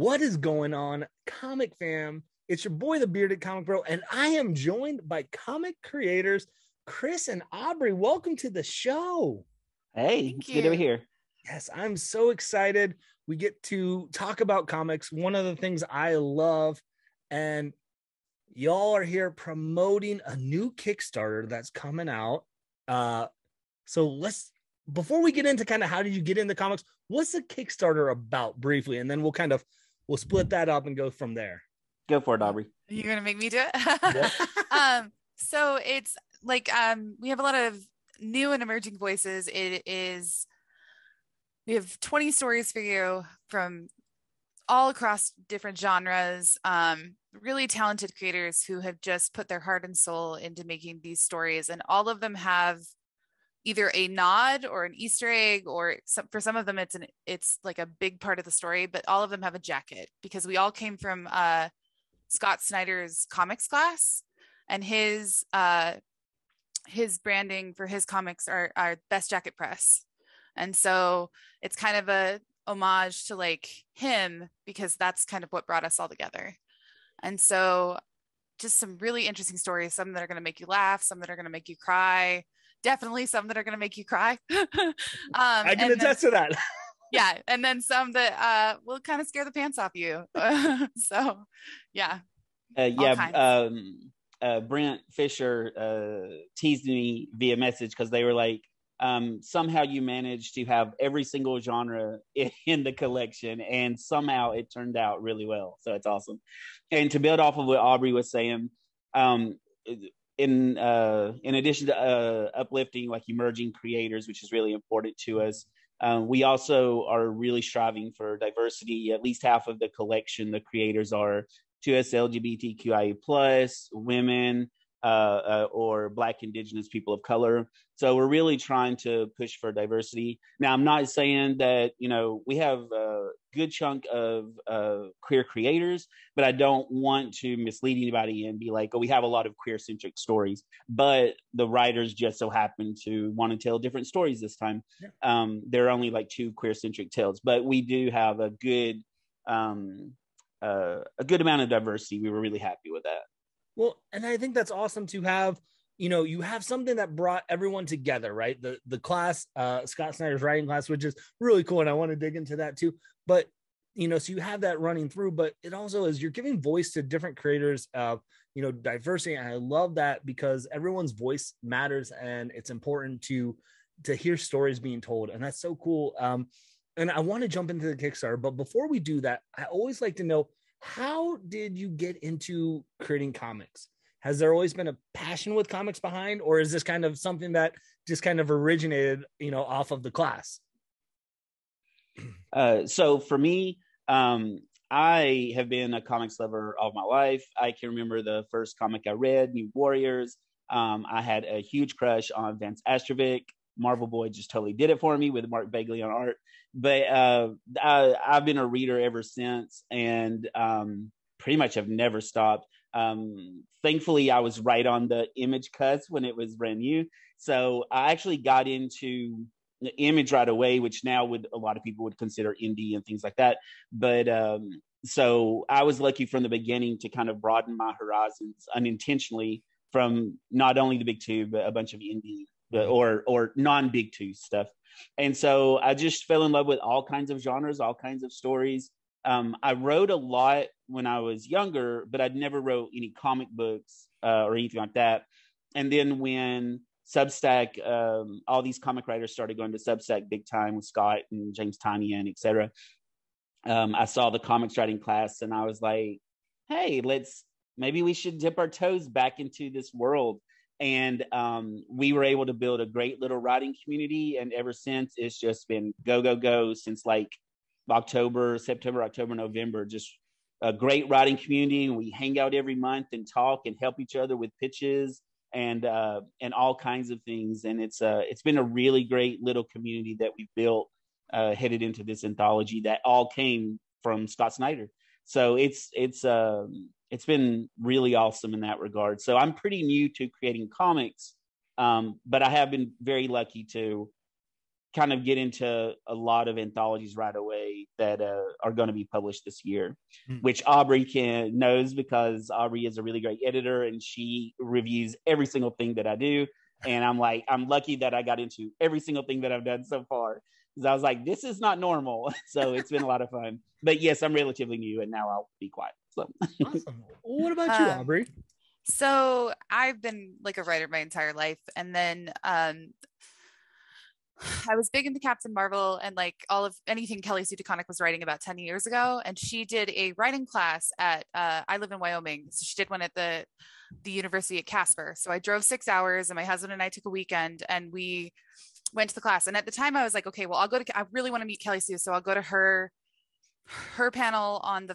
What is going on, comic fam? It's your boy, the Bearded Comic Bro, and I am joined by comic creators Chris and Aubrey. Welcome to the show. Hey, it's good to be here. Yes, I'm so excited. We get to talk about comics, one of the things I love, and y'all are here promoting a new Kickstarter that's coming out. So before we get into kind of how did you get into comics, what's the Kickstarter about briefly, and then we'll split that up and go from there. Go for it, Aubrey. You're gonna make me do it. So it's like we have a lot of new and emerging voices. We have 20 stories for you from all across different genres. Really talented creators who have just put their heart and soul into making these stories, and all of them have either a nod or an Easter egg, or for some of them it's like a big part of the story, but all of them have a jacket because we all came from Scott Snyder's comics class, and his branding for his comics are Best Jacket Press. And so it's kind of a homage to like him, because that's kind of what brought us all together. And so just some really interesting stories, some that are going to make you laugh, some that are going to make you cry, definitely some that are going to make you cry. I can attest to that. Yeah. And then some that will kind of scare the pants off you. So yeah. Brent Fisher teased me via message because they were like, somehow you managed to have every single genre in the collection, and somehow it turned out really well. So it's awesome. And to build off of what Aubrey was saying, in addition to uplifting like emerging creators, which is really important to us, we also are really striving for diversity. At least half of the collection, the creators are to us LGBTQIA plus, women, or Black, Indigenous people of color. So we're really trying to push for diversity. Now, I'm not saying that, we have a good chunk of queer creators, but I don't want to mislead anybody and be like, oh, we have a lot of queer-centric stories, but the writers just so happen to want to tell different stories this time. Yeah. There are only like 2 queer-centric tales, but we do have a good amount of diversity. We were really happy with that. Well, and I think that's awesome to have, you have something that brought everyone together, right? The class, Scott Snyder's writing class, which is really cool. And I want to dig into that too. But, so you have that running through, but it also is, you're giving voice to different creators of, diversity. And I love that because everyone's voice matters, and it's important to hear stories being told. And that's so cool. And I want to jump into the Kickstarter, but before we do that, I always like to know, how did you get into creating comics? Has there always been a passion with comics behind, or is this kind of something that just kind of originated, off of the class? So for me, I have been a comics lover all of my life. I can remember the first comic I read, New Warriors. I had a huge crush on Vance Astrovic. Marvel Boy just totally did it for me with Mark Bagley on art. But I've been a reader ever since, and pretty much have never stopped. Thankfully, I was right on the Image cusp when it was brand new. So I actually got into the Image right away, which now a lot of people would consider indie and things like that. But so I was lucky from the beginning to kind of broaden my horizons unintentionally from not only the big 2, but a bunch of indie or non-big 2 stuff. And so I just fell in love with all kinds of genres, all kinds of stories. I wrote a lot when I was younger, but I'd never wrote any comic books or anything like that. And then when Substack, all these comic writers started going to Substack big time with Scott and James Tynion, et cetera. I saw the comics writing class, and I was like, hey, maybe we should dip our toes back into this world. And we were able to build a great little writing community. And ever since, it's just been go since like September, October, November, just a great writing community. And we hang out every month and talk and help each other with pitches and all kinds of things. And it's been a really great little community that we've built headed into this anthology that all came from Scott Snyder. So it's been really awesome in that regard. So I'm pretty new to creating comics, but I have been very lucky to kind of get into a lot of anthologies right away that are going to be published this year, which Aubrey knows, because Aubrey is a really great editor and she reviews every single thing that I do. And I'm lucky that I got into every single thing that I've done so far, because I was like, this is not normal. So it's been a lot of fun. But yes, I'm relatively new, and now I'll be quiet. So awesome. What about you, Aubrey? So I've been like a writer my entire life, and then I was big into Captain Marvel and like all of anything Kelly Sue DeConnick was writing about 10 years ago. And she did a writing class at, I live in Wyoming. So she did one at the university at Casper. So I drove 6 hours, and my husband and I took a weekend and we went to the class. And at the time I was like, okay, well, I really want to meet Kelly Sue. So I'll go to her panel on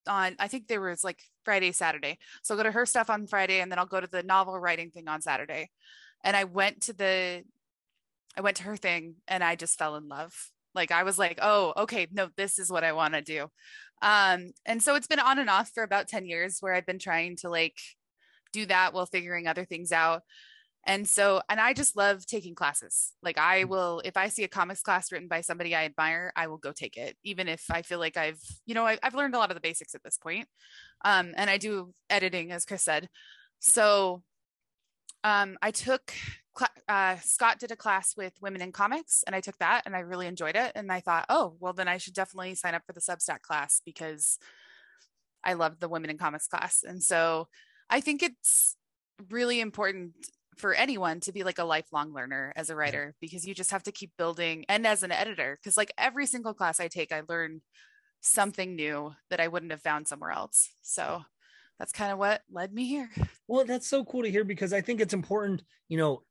I think there was like Friday, Saturday. So I'll go to her stuff on Friday, and then I'll go to the novel writing thing on Saturday. And I went to her thing, and I just fell in love. Like, I was like, oh, okay, no, this is what I want to do. And so it's been on and off for about 10 years where I've been trying to like do that while figuring other things out. And I just love taking classes. Like, I will, if I see a comics class written by somebody I admire, I will go take it, even if I feel like I've learned a lot of the basics at this point. And I do editing, as Chris said. So I took Scott did a class with women in comics, and I took that and I really enjoyed it. And I thought, oh, well, then I should definitely sign up for the Substack class, because I loved the women in comics class. And so I think it's really important for anyone to be like a lifelong learner as a writer, because you just have to keep building, and as an editor, because like every single class I take, I learn something new that I wouldn't have found somewhere else. So that's kind of what led me here. Well, that's so cool to hear, because I think it's important,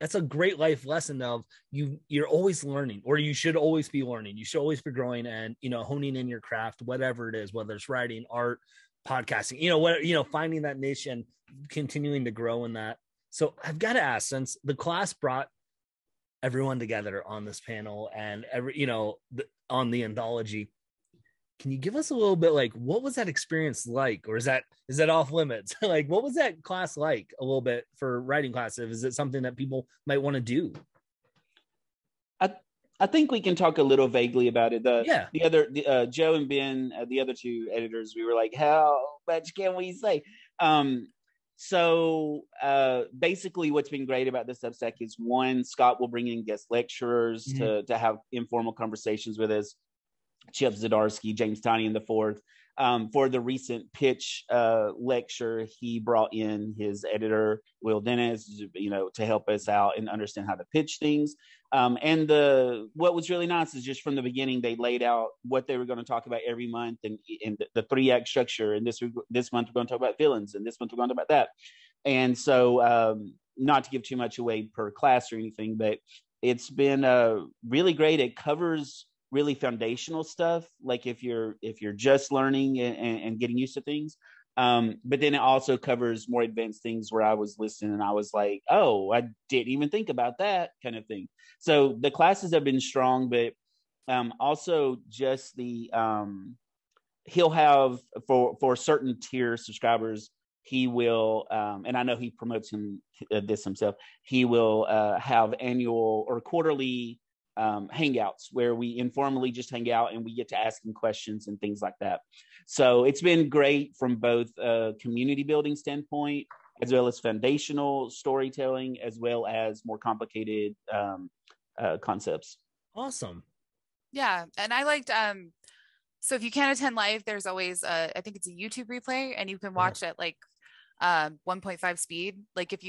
that's a great life lesson of you're always learning, or you should always be learning. You should always be growing and, honing in your craft, whatever it is, whether it's writing, art, podcasting, finding that niche and continuing to grow in that. So I've got to ask, since the class brought everyone together on this panel and on the anthology, can you give us a little bit, like, what was that experience like? Or is that off limits? Like, what was that class like a little bit for writing class? Is it something that people might want to do? I think we can talk a little vaguely about it. The other, Joe and Ben, the other two editors, we were like, how much can we say? So basically what's been great about this Substack is, one, Scott will bring in guest lecturers to have informal conversations with us. Chip Zdarsky, James Tiny, and the fourth. For the recent pitch lecture, he brought in his editor, Will Dennis, to help us out and understand how to pitch things. And what was really nice is, just from the beginning, they laid out what they were going to talk about every month, and the 3-act structure. And this month we're going to talk about villains, and this month we're going to talk about that. And so, not to give too much away per class or anything, but it's been really great. It covers really foundational stuff, like if you're just learning and getting used to things, but then it also covers more advanced things where I was listening and I was like, oh, I didn't even think about that kind of thing. So the classes have been strong, but also just the he'll have for certain tier subscribers, he will and I know he promotes this himself, he will have annual or quarterly hangouts where we informally just hang out and we get to ask him questions and things like that. So it's been great from both a community building standpoint, as well as foundational storytelling, as well as more complicated concepts. Awesome. Yeah. And I liked, so if you can't attend live, there's always, I think it's a YouTube replay, and you can watch at like 1.5 speed. Like if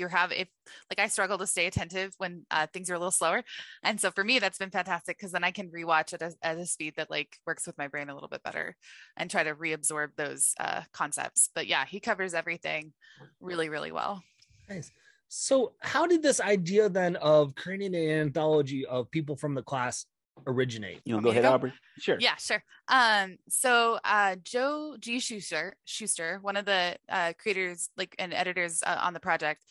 I struggle to stay attentive when things are a little slower, and so for me that's been fantastic, because then I can rewatch at a speed that like works with my brain a little bit better and try to reabsorb those concepts. But yeah, he covers everything really, really well. Nice. So how did this idea then of creating an anthology of people from the class originate? You want to go ahead, Aubrey? Sure. Yeah, sure. So Joe G. Schuster, one of the creators and editors on the project,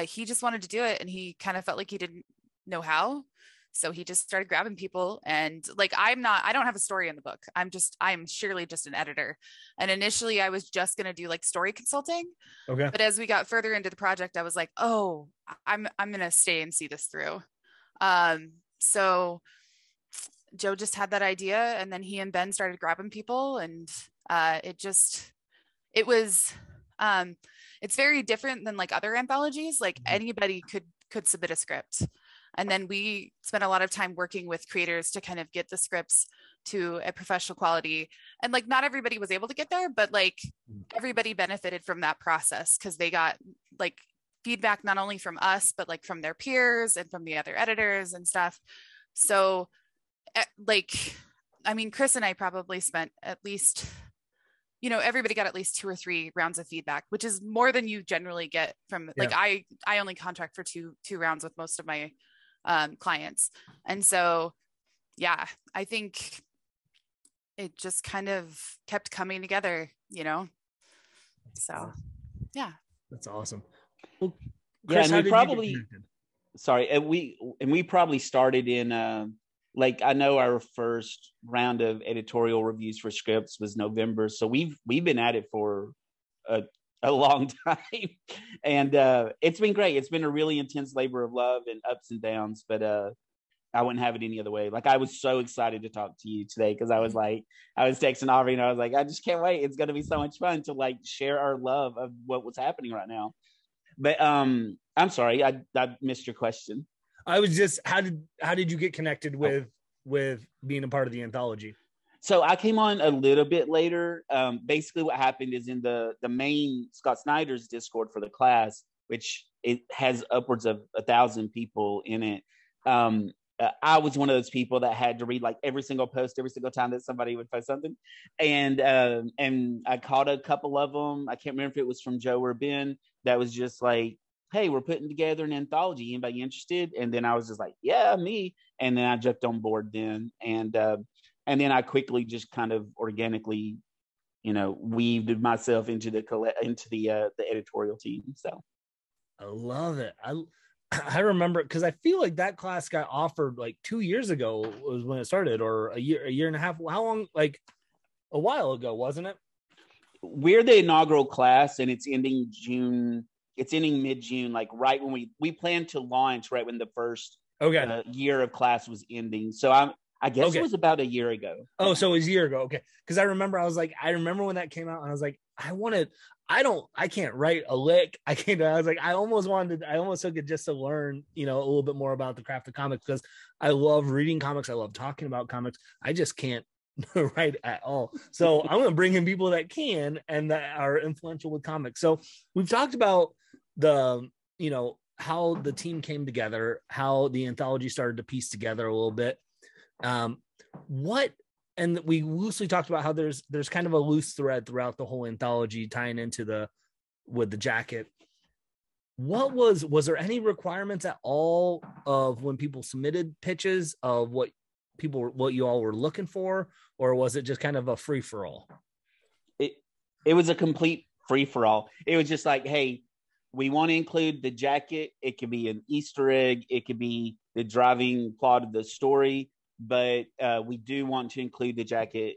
he just wanted to do it, and he kind of felt like he didn't know how. So he just started grabbing people, and like, I don't have a story in the book. I'm surely just an editor. And initially I was just going to do like story consulting. Okay. But as we got further into the project, I was like, oh, I'm going to stay and see this through. So Joe just had that idea, and then he and Ben started grabbing people, and it was it's very different than like other anthologies. Like anybody could submit a script, and then we spent a lot of time working with creators to kind of get the scripts to a professional quality. And like not everybody was able to get there, but like everybody benefited from that process, because they got like feedback not only from us but like from their peers and from the other editors and stuff. So like, I mean, Chris and I probably spent at least, everybody got at least 2 or 3 rounds of feedback, which is more than you generally get from like, I only contract for two rounds with most of my clients. And so, yeah, I think it just kind of kept coming together, so yeah. That's awesome. Well, Chris, and we probably, we probably started in, like, I know our first round of editorial reviews for scripts was November. So we've been at it for a long time, and it's been great. It's been a really intense labor of love and ups and downs, but I wouldn't have it any other way. Like, I was so excited to talk to you today, because I was texting Aubrey and I was like, I just can't wait. It's going to be so much fun to like share our love of what was happening right now. But I'm sorry, I missed your question. I was just, how did you get connected with being a part of the anthology? So I came on a little bit later. Basically what happened is in the main Scott Snyder's Discord for the class, which it has upwards of 1,000 people in it. I was one of those people that had to read like every single post every single time that somebody would post something. And I caught a couple of them. I can't remember if it was from Joe or Ben, that was just like, hey, we're putting together an anthology. Anybody interested? And then I was just like, yeah, me. And then I jumped on board then. And then I quickly just kind of organically, weaved myself into the editorial team. So I love it. I remember, because I feel like that class got offered like 2 years ago was when it started, or a year and a half. How long? Like a while ago, wasn't it? We're the inaugural class, and it's ending June. It's ending mid-June, like right when we plan to launch, right when the first year of class was ending. So I guess it was about a year ago. Oh, so it was a year ago. Okay. Because I remember when that came out, and I was like, I can't write a lick. I was like, I almost took it just to learn, a little bit more about the craft of comics, because I love reading comics. I love talking about comics. I just can't write at all. So I'm going to bring in people that can, and that are influential with comics. So we've talked about how the team came together, how the anthology started to piece together a little bit. And we loosely talked about how there's kind of a loose thread throughout the whole anthology tying into with the jacket. Was there any requirements at all of when people submitted pitches of what you all were looking for, or was it just kind of a free for all? It was a complete free for all. It was just like, hey, we want to include the jacket. It could be an Easter egg. It could be the driving plot of the story. But we do want to include the jacket,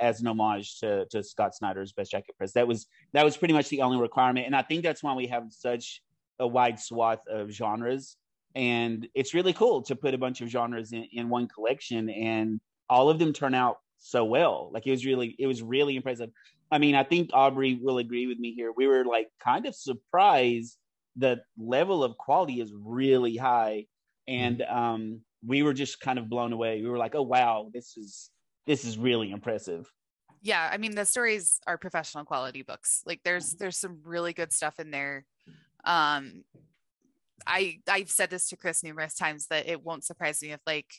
as an homage to Scott Snyder's Best Jacket Press. That was pretty much the only requirement. And I think that's why we have such a wide swath of genres. And it's really cool to put a bunch of genres in one collection, and all of them turn out so well. Like, it was really impressive. I mean, I think Aubrey will agree with me here. We were like kind of surprised. The level of quality is really high. And we were just kind of blown away. We were like, oh, wow, this is really impressive. Yeah. I mean, the stories are professional quality books. Like there's some really good stuff in there. I've said this to Chris numerous times, that it won't surprise me if like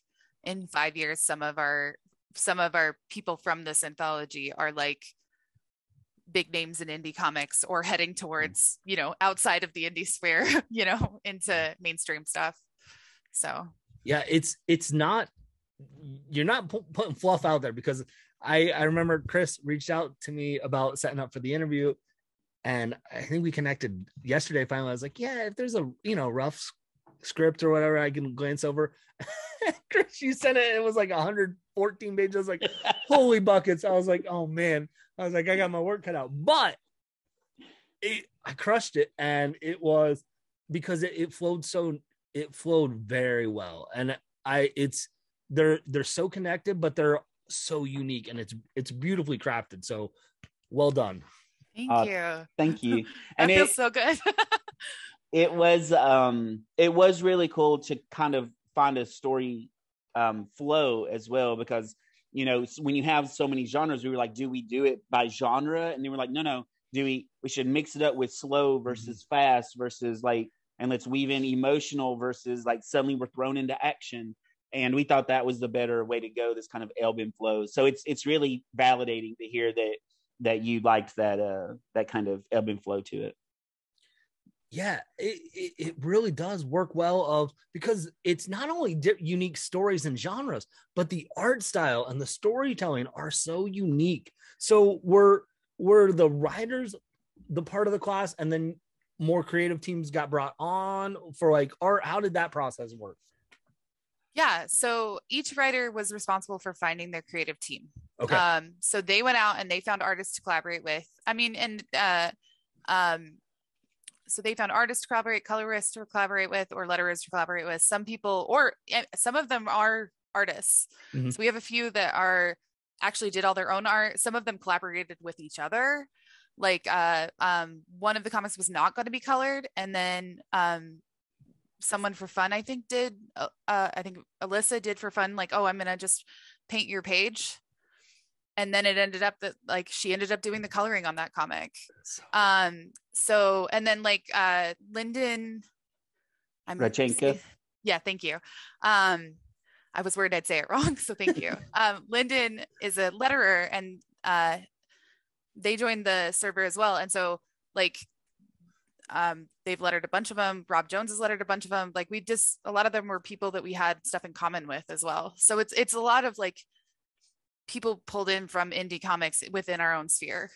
in 5 years, some of our people from this anthology are like big names in indie comics, or heading towards, outside of the indie sphere, into mainstream stuff. So yeah, it's not, you're not putting fluff out there, because I remember Chris reached out to me about setting up for the interview, and I think we connected yesterday. Finally, I was like, yeah, if there's a rough script or whatever, I can glance over. Chris, you sent it. It was like 114 pages. I was like, holy buckets. I was like, oh man. I was like, I got my work cut out, but I crushed it, and it was because it flowed very well, and it's they're so connected, but they're so unique, and it's beautifully crafted. So well done. Thank you. Thank you. That And feels so good. it was really cool to kind of find a story flow as well, because when you have so many genres, we were like, do we do it by genre? And they were like, no, we should mix it up with slow versus fast versus like, and let's weave in emotional versus like suddenly we're thrown into action. And we thought that was the better way to go, this kind of ebb and flow. So it's really validating to hear that you liked that kind of ebb and flow to it. Yeah, it really does work well because it's not only unique stories and genres, but the art style and the storytelling are so unique. So were the writers the part of the class, and then more creative teams got brought on for like art? How did that process work? Yeah, so each writer was responsible for finding their creative team. Okay. So they went out and they found artists to collaborate with. So they found artists to collaborate, colorists to collaborate with, or letterers to collaborate with. Some of them are artists. Mm-hmm. So we have a few that actually did all their own art. Some of them collaborated with each other. Like one of the comics was not going to be colored, and then someone for fun, I think Alyssa did for fun, like, oh, I'm going to just paint your page. And then it ended up that like she ended up doing the coloring on that comic. And then like Lyndon Rachenka. Yeah, thank you. I was worried I'd say it wrong, so thank you. Lyndon is a letterer, and they joined the server as well. And so like they've lettered a bunch of them. Rob Jones has lettered a bunch of them. Like a lot of them were people that we had stuff in common with as well. So it's a lot of like people pulled in from indie comics within our own sphere.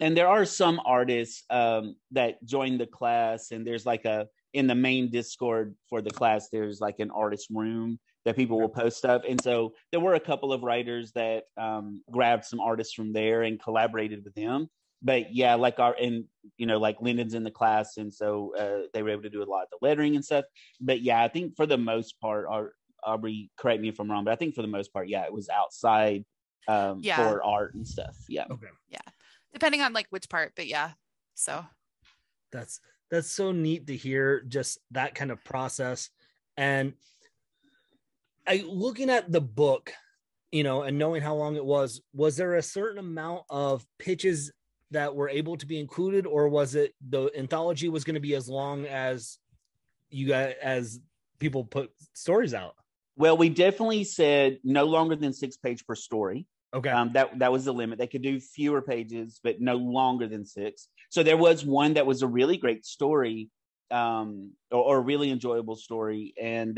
And there are some artists that joined the class, and there's like in the main Discord for the class, there's like an artist room that people will post stuff. And so there were a couple of writers that grabbed some artists from there and collaborated with them. But yeah, like like Lyndon's in the class, and so they were able to do a lot of the lettering and stuff. But yeah, I think for the most part, Aubrey, correct me if I'm wrong, but I think for the most part, yeah, it was outside for art and stuff. Yeah. Okay. Yeah. Depending on like which part, but yeah. So that's so neat to hear, just that kind of process. And looking at the book, and knowing how long it was there a certain amount of pitches that were able to be included, or was it the anthology was going to be as long as as people put stories out? Well, we definitely said no longer than 6 pages per story. Okay. That was the limit. They could do fewer pages, but no longer than 6. So there was one that was a really great story, or a really enjoyable story. And,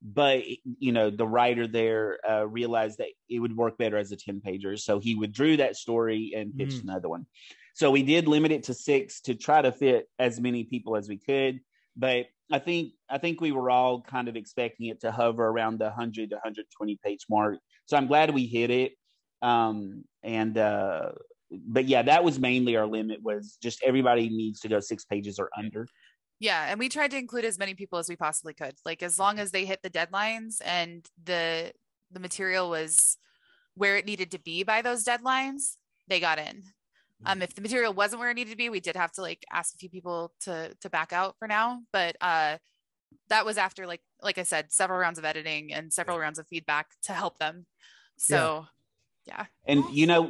but the writer there realized that it would work better as a 10-pager. So he withdrew that story and pitched another one. So we did limit it to 6 to try to fit as many people as we could. But I think we were all kind of expecting it to hover around the 100 to 120 page mark. So I'm glad we hit it. But yeah, that was mainly our limit, was just everybody needs to go 6 pages or under. Yeah. And we tried to include as many people as we possibly could, like as long as they hit the deadlines and the material was where it needed to be by those deadlines, they got in. If the material wasn't where it needed to be, we did have to like ask a few people to back out for now. But that was after like I said, several rounds of editing and several rounds of feedback to help them. So yeah. And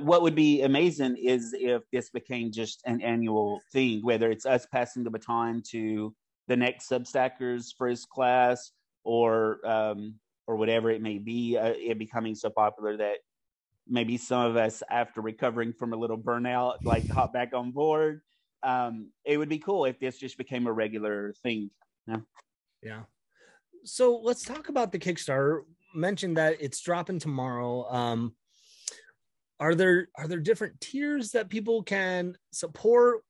what would be amazing is if this became just an annual thing, whether it's us passing the baton to the next Substackers for his class, or whatever it may be, it becoming so popular that maybe some of us, after recovering from a little burnout, like hop back on board. It would be cool if this just became a regular thing. Yeah. So let's talk about the Kickstarter. Mentioned that it's dropping tomorrow. Are there different tiers that people can support?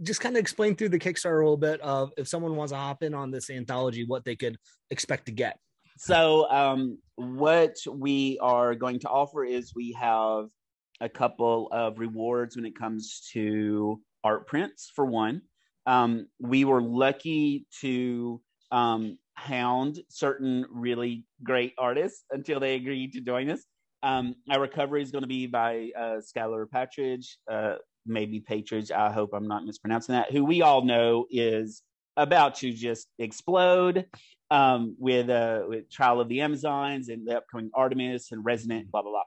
Just kind of explain through the Kickstarter a little bit of, if someone wants to hop in on this anthology, what they could expect to get. So what we are going to offer is we have a couple of rewards when it comes to art prints. For one, we were lucky to hound certain really great artists until they agree to join us. Our cover is going to be by Skylar Patridge, maybe Patridge. I hope I'm not mispronouncing that. Who we all know is about to just explode with Trial of the Amazons and the upcoming Artemis and Resonant, blah blah blah.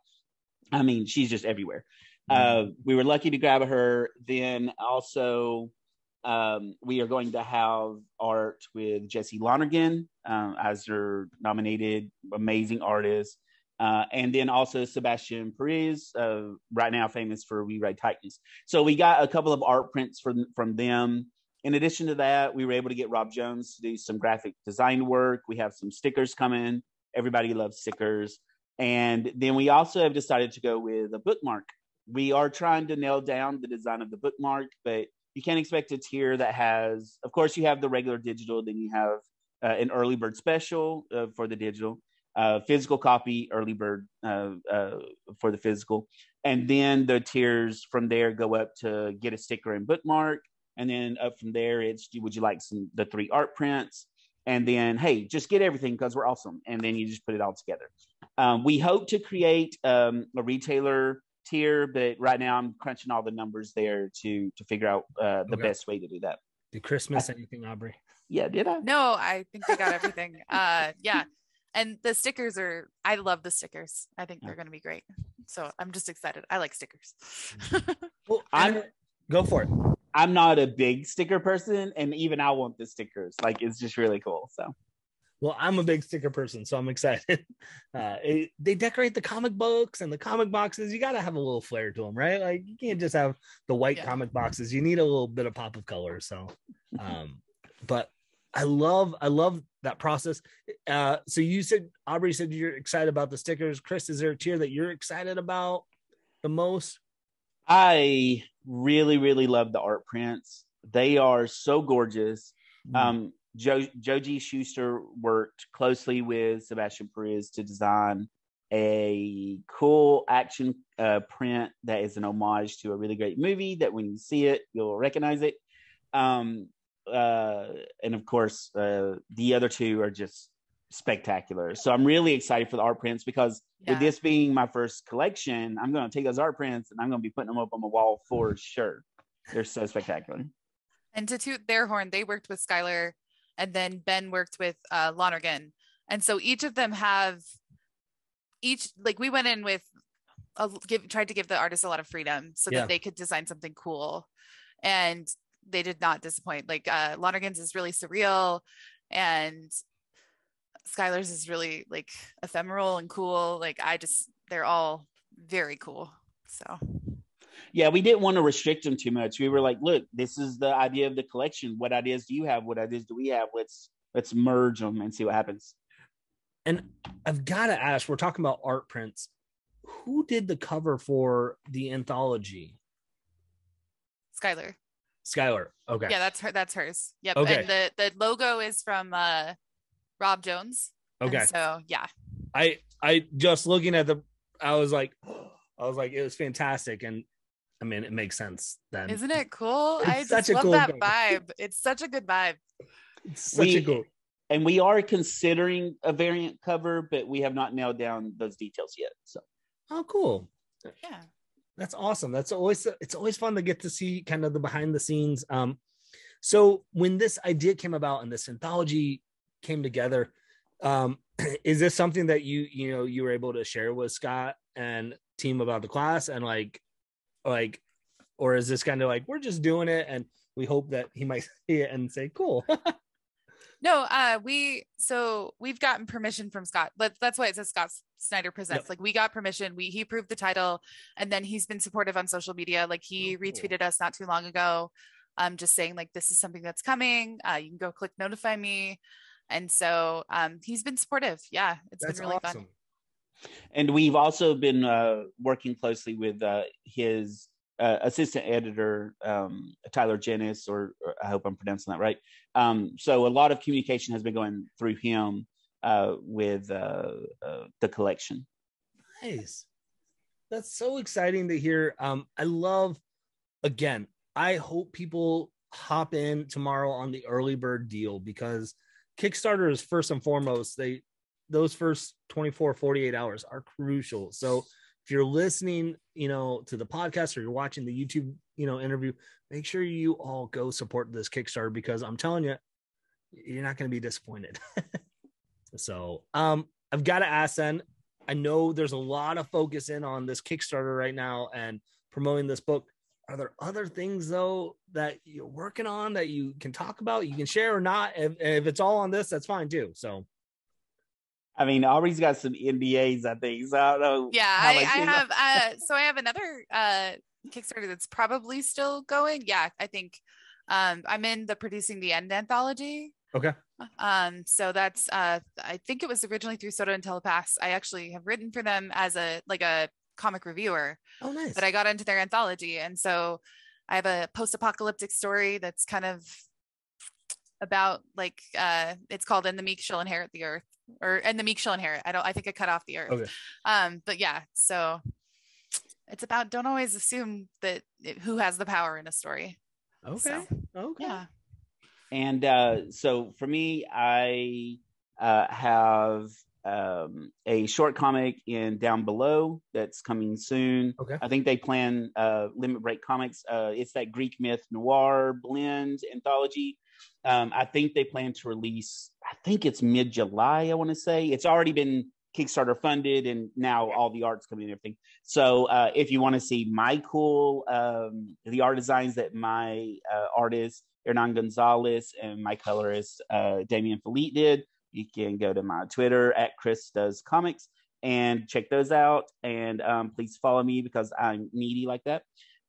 I mean, she's just everywhere. We were lucky to grab her. Then also, we are going to have art with Jesse Lonergan as your nominated amazing artist. And then also Sebastian Perez, right now famous for We Ride Titans. So we got a couple of art prints from them. In addition to that, we were able to get Rob Jones to do some graphic design work. We have some stickers coming. Everybody loves stickers. And then we also have decided to go with a bookmark. We are trying to nail down the design of the bookmark, but you can't expect a tier that has, of course, you have the regular digital, then you have an early bird special for the digital, physical copy, early bird for the physical. And then the tiers from there go up to get a sticker and bookmark. And then up from there, it's, would you like the 3 art prints? And then, hey, just get everything because we're awesome. And then you just put it all together. We hope to create a retailer tier, but right now I'm crunching all the numbers there to figure out the best way to do that. Did Chris miss anything, Aubrey? Yeah, did I? No, I think we got everything. Yeah. And the stickers I love the stickers. I think they're going to be great. So I'm just excited. I like stickers. Well, go for it. I'm not a big sticker person, and even I want the stickers. Like, it's just really cool. So, well, I'm a big sticker person, so I'm excited. They decorate the comic books and the comic boxes. You got to have a little flair to them, right? Like, you can't just have the white comic boxes. You need a little bit of pop of color. So, but I love that process. So you said, Aubrey said you're excited about the stickers. Chris, is there a tier that you're excited about the most? I really, really love the art prints. They are so gorgeous. Joji Schuster worked closely with Sebastian Perez to design a cool action print that is an homage to a really great movie that when you see it, you'll recognize it. And of course, the other 2 are just spectacular. So I'm really excited for the art prints because with this being my first collection, I'm going to take those art prints and I'm going to be putting them up on the wall for sure. They're so spectacular. And to toot their horn, they worked with Skylar, and then Ben worked with Lonergan. And so each of them we went in with tried to give the artists a lot of freedom so that they could design something cool. And they did not disappoint. Like Lonergan's is really surreal, and Skylar's is really like ephemeral and cool. Like they're all very cool. So yeah, we didn't want to restrict them too much. We were like, look, this is the idea of the collection. What ideas do you have? What ideas do we have? Let's merge them and see what happens. And I've got to ask, we're talking about art prints. Who did the cover for the anthology? Skylar. Okay. Yeah, that's hers. Yep. Okay. And the logo is from Rob Jones. Okay. And so yeah. I just looking at I was like it was fantastic, and I mean it makes sense then. Isn't it cool? I just love cool that cover. vibe. It's such a good vibe. And we are considering a variant cover, but we have not nailed down those details yet. So cool. Yeah. That's awesome. It's always fun to get to see kind of the behind the scenes. So when this idea came about and this anthology came together, is this something that you were able to share with Scott and team about the class, and like, or is this kind of like we're just doing it and we hope that he might see it and say cool? No, we've gotten permission from Scott, but that's why it says Scott Snyder Presents. Yep. Like we got permission, he approved the title, and then he's been supportive on social media. Like he retweeted us not too long ago, just saying like, this is something that's coming. You can go click notify me. And so he's been supportive. Yeah, that's been really awesome. Fun. And we've also been working closely with his assistant editor, Tyler Jennis, or I hope I'm pronouncing that right. So a lot of communication has been going through him with the collection. Nice. That's so exciting to hear. I hope people hop in tomorrow on the early bird deal, because Kickstarter is first and foremost. Those first 24, 48 hours are crucial. So if you're listening, to the podcast or you're watching the YouTube, interview, make sure you all go support this Kickstarter, because I'm telling you, you're not going to be disappointed. So, I've got to ask then, I know there's a lot of focus in on this Kickstarter right now and promoting this book. Are there other things though that you're working on that you can talk about, you can share or not? If it's all on this, that's fine too. So, I mean, Aubrey's got some NDAs, I think. So I don't know. Yeah, I have. So I have another Kickstarter that's probably still going. Yeah, I think I'm in the Producing the End anthology. Okay. So that's I think it was originally through Soda and Telepaths. I actually have written for them as a comic reviewer. Oh, nice. But I got into their anthology, and so I have a post-apocalyptic story that's kind of about it's called "And the Meek Shall Inherit the Earth," and the Meek Shall Inherit. I think I cut off the earth. Okay. But yeah, so it's about, don't always assume that who has the power in a story. Okay. So, okay. Yeah. And so for me, I have a short comic in Down Below that's coming soon. Okay. I think they plan Limit Break Comics. It's that Greek myth noir blend anthology. I think they plan to release, I think it's mid-July, I want to say. It's already been Kickstarter funded, and now all the art's coming and everything. So if you want to see my cool, the art designs that my artist, Hernan Gonzalez, and my colorist, Damian Felipe did, you can go to my Twitter at Chris Does Comics and check those out. And please follow me because I'm needy like that.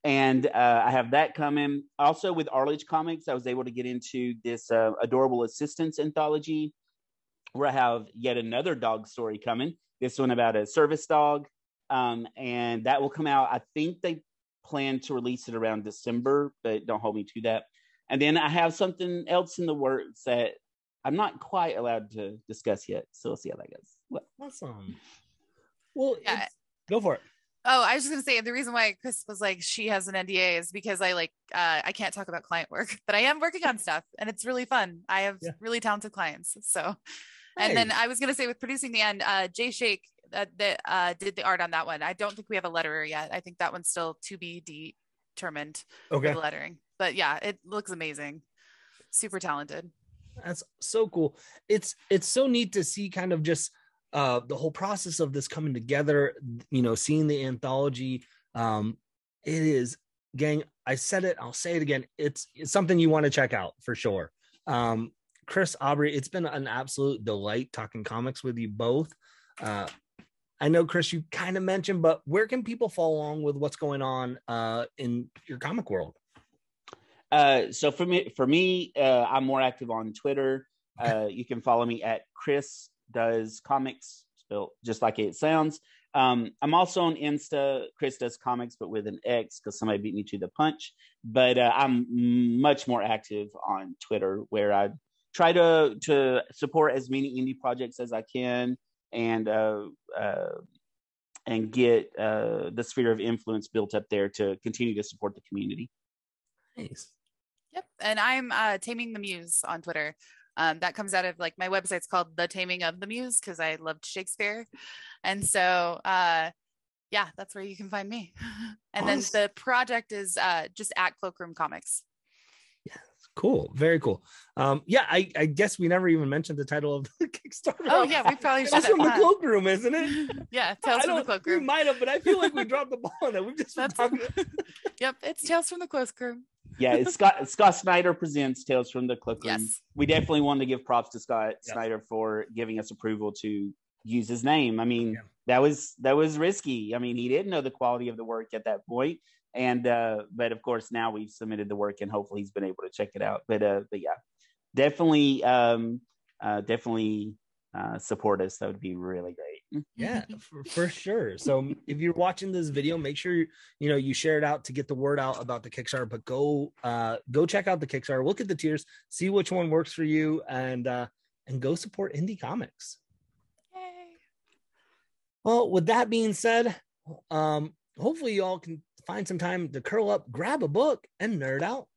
And I have that coming. Also with Arledge Comics, I was able to get into this Adorable Assistants anthology, where I have yet another dog story coming. This one about a service dog. And that will come out. I think they plan to release it around December, but don't hold me to that. And then I have something else in the works that I'm not quite allowed to discuss yet. So we'll see how that goes. Awesome. Well, Yeah. Go for it. Oh, I was just going to say, the reason why Chris was like, she has an NDA is because I can't talk about client work, but I am working on stuff and it's really fun. I have really talented clients. So, nice. And then I was going to say with Producing the End, Jay Shake that did the art on that one. I don't think we have a letterer yet. I think that one's still to be determined for the lettering, but yeah, it looks amazing. Super talented. That's so cool. It's so neat to see kind of just the whole process of this coming together, seeing the anthology. It is, gang, I said it, I'll say it again. It's something you want to check out for sure. Chris, Aubrey, it's been an absolute delight talking comics with you both. I know, Chris, you kind of mentioned, but where can people follow along with what's going on in your comic world? So for me, I'm more active on Twitter. You can follow me at Chris Does Comics, spelled just like it sounds. I'm also on Insta, Chris Does Comics, but with an X because somebody beat me to the punch. But I'm much more active on Twitter, where I try to support as many indie projects as I can, and get the sphere of influence built up there to continue to support the community. Nice. Yep. And I'm Taming the Muse on Twitter. That comes out of my website's called The Taming of the Muse because I loved Shakespeare. And so, that's where you can find me. And then the project is just at Cloakroom Comics. Yeah, cool. Very cool. I guess we never even mentioned the title of the Kickstarter. Oh, yeah, we probably should have. Tales from the Cloakroom, isn't it? Yeah, Tales from the Cloakroom. We might have, but I feel like we dropped the ball on that. We've just been talking. Yep, it's Tales from the Cloakroom. Yeah, it's Scott Snyder presents Tales from the Cloakroom. Yes. We definitely want to give props to Scott Snyder for giving us approval to use his name. I mean, that was risky. I mean, he didn't know the quality of the work at that point. And but of course now we've submitted the work and hopefully he's been able to check it out. But yeah, definitely support us. That would be really great. Yeah, for sure. So if you're watching this video, make sure you share it out to get the word out about the Kickstarter. But go check out the Kickstarter, look at the tiers, see which one works for you, and go support indie comics. Yay. Well, with that being said, hopefully you all can find some time to curl up, grab a book, and nerd out.